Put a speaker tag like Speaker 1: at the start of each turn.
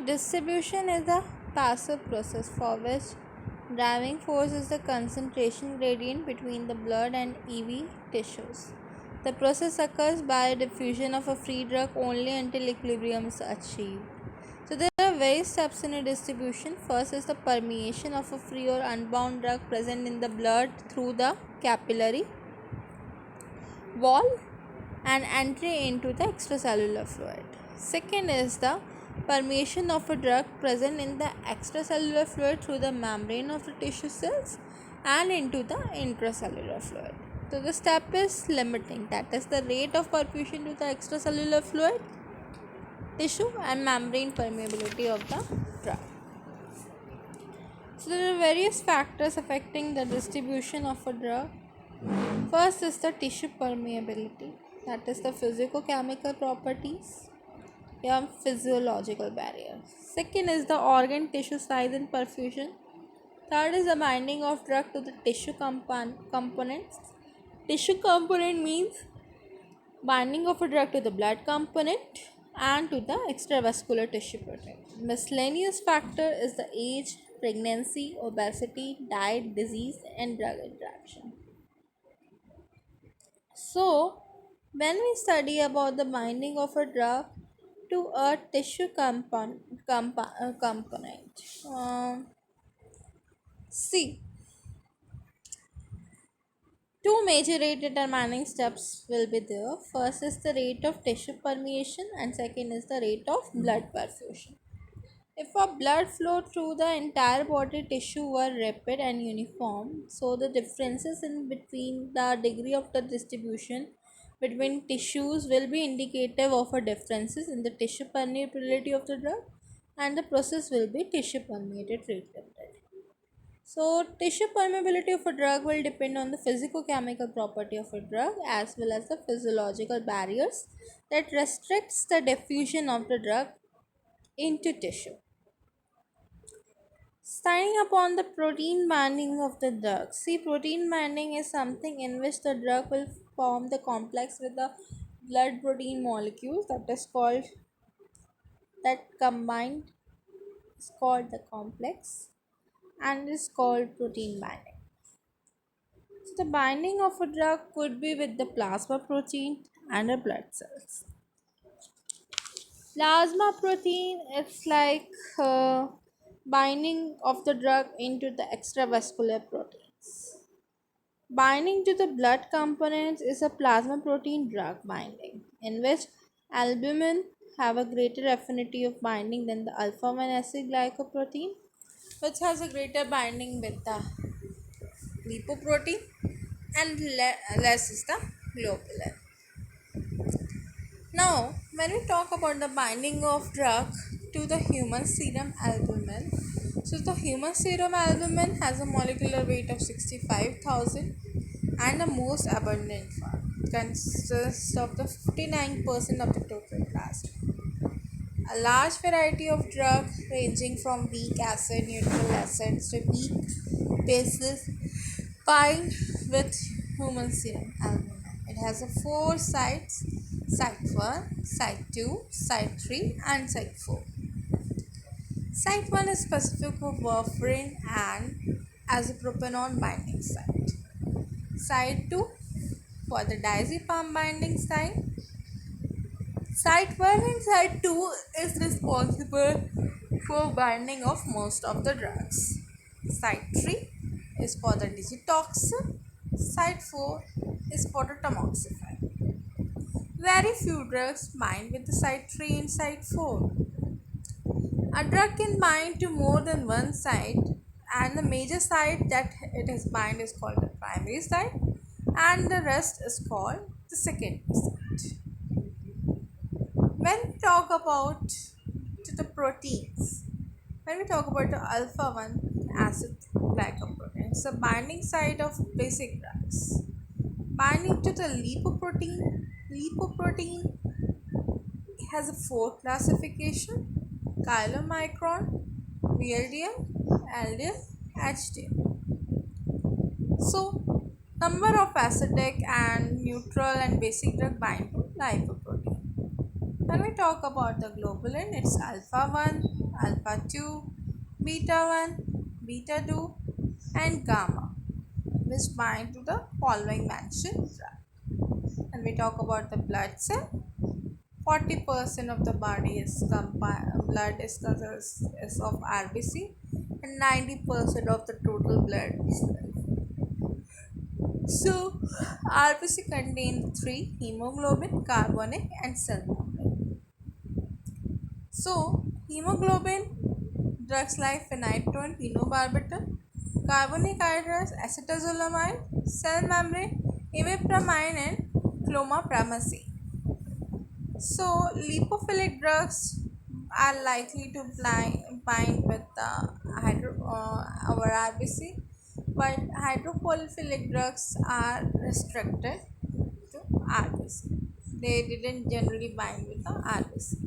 Speaker 1: Distribution is a passive process for which driving force is the concentration gradient between the blood and EV tissues. The process occurs by diffusion of a free drug only until equilibrium is achieved. So there are various steps in a distribution. First is the permeation of a free or unbound drug present in the blood through the capillary wall and entry into the extracellular fluid. Second is the permeation of a drug present in the extracellular fluid through the membrane of the tissue cells and into the intracellular fluid. So the step is limiting, that is the rate of perfusion to the extracellular fluid, tissue and membrane permeability of the drug. So there are various factors affecting the distribution of a drug. First is the tissue permeability, that is the physicochemical properties and physiological barriers. Second is the organ tissue size and perfusion. Third is the binding of drug to the tissue components. Tissue component means binding of a drug to the blood component and to the extravascular tissue protein. Miscellaneous factor is the age, pregnancy, obesity, diet, disease and drug interaction. So, when we study about the binding of a drug to a tissue component, see, two major rate determining steps will be there. First is the rate of tissue permeation and second is the rate of blood perfusion. If a blood flow through the entire body tissue were rapid and uniform, so the differences in between the degree of the distribution between tissues will be indicative of a differences in the tissue permeability of the drug and the process will be tissue permeated rate limited. So tissue permeability of a drug will depend on the physicochemical property of a drug as well as the physiological barriers that restricts the diffusion of the drug into tissue. Starting upon the protein binding of the drug. See, protein binding is something in which the drug will form the complex with the blood protein molecules that is called that combined is called the complex and is called protein binding. So the binding of a drug could be with the plasma protein and the blood cells. Plasma protein is like binding of the drug into the extravascular proteins. Binding to the blood components is a plasma protein drug binding, in which albumin have a greater affinity of binding than the alpha 1 acid glycoprotein, which has a greater binding with the lipoprotein, and less is the globulin. Now, when we talk about the binding of drug to the human serum albumin, so the human serum albumin has a molecular weight of 65,000 and the most abundant form consists of the 59% of the total plasma. A large variety of drug ranging from weak acid, neutral acids to weak bases bind with human serum albumin. It has a four sites: site 1, site 2, site 3 and site 4. Site 1 is specific for warfarin and as a propanol binding site. Site 2 for the diazepam binding site. Site 1 and site 2 is responsible for binding of most of the drugs. Site 3 is for the digitoxin. Site 4 is for the tamoxifen. Very few drugs bind with the site 3 and site 4. A drug can bind to more than one site, and the major site that it is bind is called the primary site and the rest is called the secondary site. When we talk about the proteins, when we talk about the alpha 1 acid glycoprotein, it's a binding site of basic drugs. Binding to the lipoprotein has a 4 classification: chylomicron, VLDL, LDL, HDL. So, number of acidic and neutral and basic drug bind to lipoprotein. When we talk about the globulin, it's alpha 1, alpha 2, beta 1, beta 2, and gamma, which bind to the following mentioned drug. When we talk about the blood cell, 40% of the body is blood is of RBC, and 90% of the total blood is so RBC contains three: hemoglobin, carbonic, and cell membrane. So hemoglobin drugs like phenytoin, phenobarbital, carbonic anhydrous, acetazolamide, cell membrane, imipramine, and clomipramazine. So lipophilic drugs are likely to bind with the our RBC, but hydrophilic drugs are restricted to RBC. They didn't generally bind with the RBC.